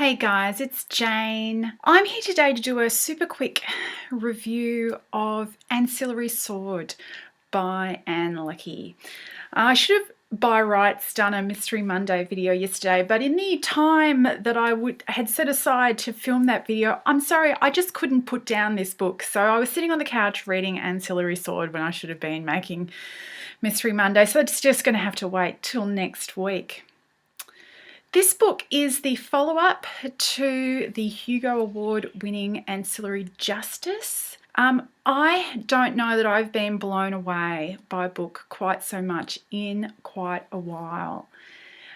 Hey guys, it's Jane. I'm here today to do a super quick review of Ancillary Sword by Leckie. I should have by rights done a Mystery Monday video yesterday, but in the time that I had set aside to film that video, I'm sorry, I just couldn't put down this book. So I was sitting on the couch reading Ancillary Sword when I should have been making Mystery Monday, so it's just going to have to wait till next week. This book is the follow-up to the Hugo Award-winning Ancillary Justice. I don't know that I've been blown away by a book quite so much in quite a while.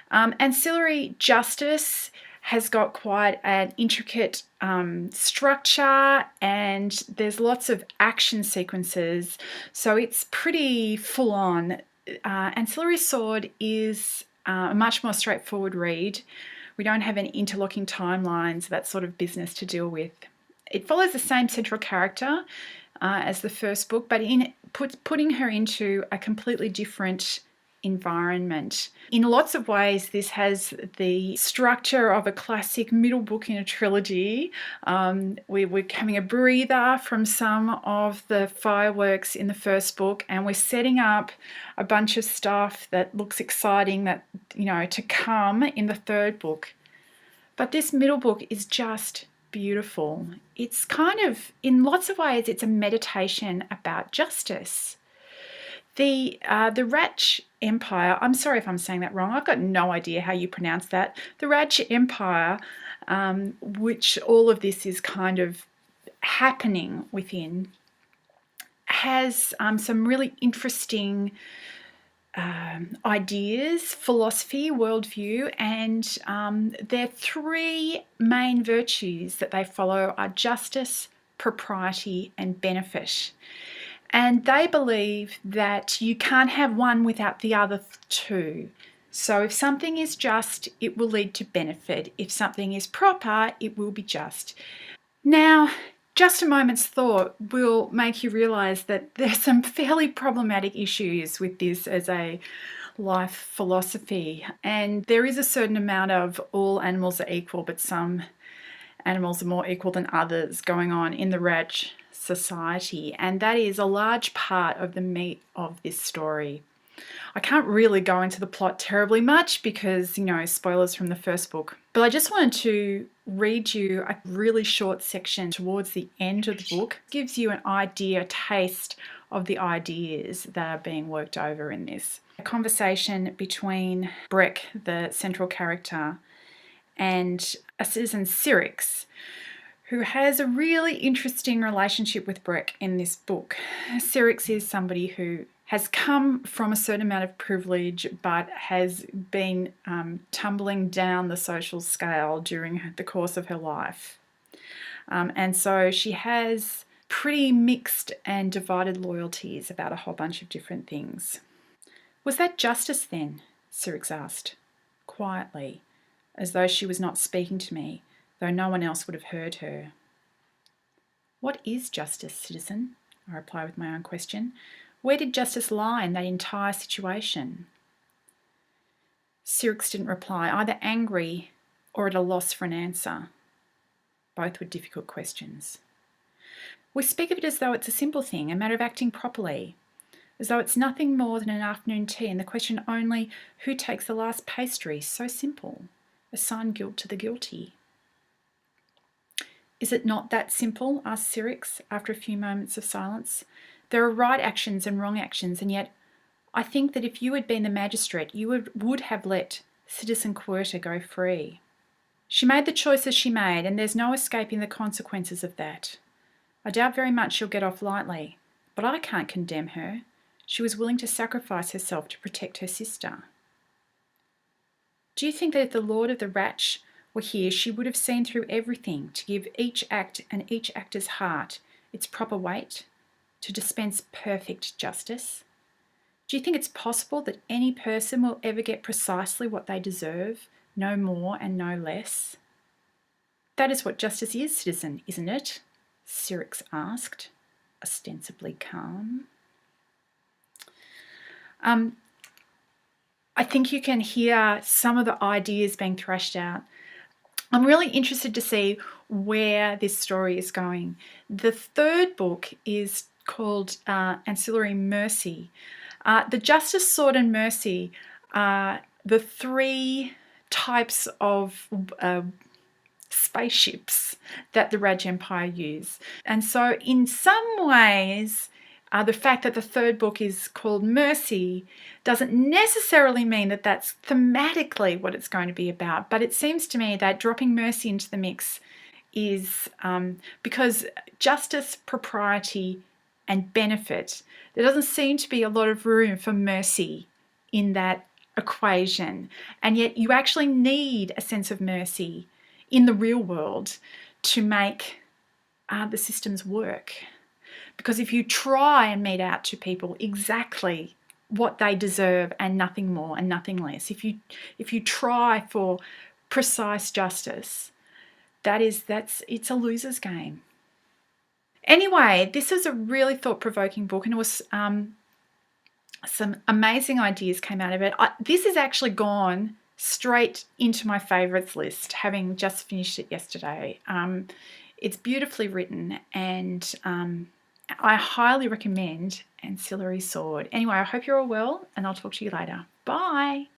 Ancillary Justice has got quite an intricate structure, and there's lots of action sequences, so it's pretty full on. Ancillary Sword is a much more straightforward read. We don't have any interlocking timelines, that sort of business to deal with. It follows the same central character as the first book, but putting her into a completely different environment. In lots of ways, this has the structure of a classic middle book in a trilogy. We're having a breather from some of the fireworks in the first book, and we're setting up a bunch of stuff that looks exciting that, to come in the third book. But this middle book is just beautiful. It's kind of, in lots of ways, it's a meditation about justice. The Rach Empire, I'm sorry if I'm saying that wrong, I've got no idea how you pronounce that. The Rach Empire, which all of this is kind of happening within, has some really interesting ideas, philosophy, worldview, and their three main virtues that they follow are justice, propriety, and benefit. And they believe that you can't have one without the other two. So if something is just, it will lead to benefit. If something is proper, it will be just. Now, just a moment's thought will make you realise that there's some fairly problematic issues with this as a life philosophy. And there is a certain amount of all animals are equal, but some animals are more equal than others going on in the Rach society, and that is a large part of the meat of this story. I can't really go into the plot terribly much because, spoilers from the first book, but I just wanted to read you a really short section towards the end of the book. It gives you an idea, a taste of the ideas that are being worked over in this. A conversation between Breck, the central character, and a citizen, Syrinx, who has a really interesting relationship with Breck in this book. Syrinx is somebody who has come from a certain amount of privilege but has been tumbling down the social scale during the course of her life. And so she has pretty mixed and divided loyalties about a whole bunch of different things. "Was that justice then?" Syrinx asked, quietly, as though she was not speaking to me, though no one else would have heard her. "What is justice, citizen?" I reply with my own question. "Where did justice lie in that entire situation?" Syrinx didn't reply, either angry or at a loss for an answer. Both were difficult questions. "We speak of it as though it's a simple thing, a matter of acting properly, as though it's nothing more than an afternoon tea and the question only who takes the last pastry. So simple. Assign guilt to the guilty." "Is it not that simple?" asked Syrinx after a few moments of silence. "There are right actions and wrong actions, and yet I think that if you had been the magistrate, you would have let Citizen Querta go free. She made the choices she made, and there's no escaping the consequences of that. I doubt very much she'll get off lightly, but I can't condemn her. She was willing to sacrifice herself to protect her sister. Do you think that if the Lord of the Rach were here, she would have seen through everything to give each act and each actor's heart its proper weight, to dispense perfect justice? Do you think it's possible that any person will ever get precisely what they deserve, no more and no less?" "That is what justice is, citizen, isn't it?" Syrinx asked, ostensibly calm. I think you can hear some of the ideas being thrashed out. I'm really interested to see where this story is going. The third book is called Ancillary Mercy. The Justice, Sword and Mercy are the three types of spaceships that the Raj Empire use. And so in some ways, the fact that the third book is called Mercy doesn't necessarily mean that that's thematically what it's going to be about, but it seems to me that dropping mercy into the mix is because justice, propriety, and benefit, there doesn't seem to be a lot of room for mercy in that equation. And yet you actually need a sense of mercy in the real world to make the systems work. Because if you try and mete out to people exactly what they deserve and nothing more and nothing less, if you try for precise justice, it's a loser's game. Anyway, this is a really thought-provoking book, and it was some amazing ideas came out of it. This has actually gone straight into my favourites list, having just finished it yesterday. It's beautifully written, and I highly recommend Ancillary Sword. Anyway, I hope you're all well, and I'll talk to you later. Bye.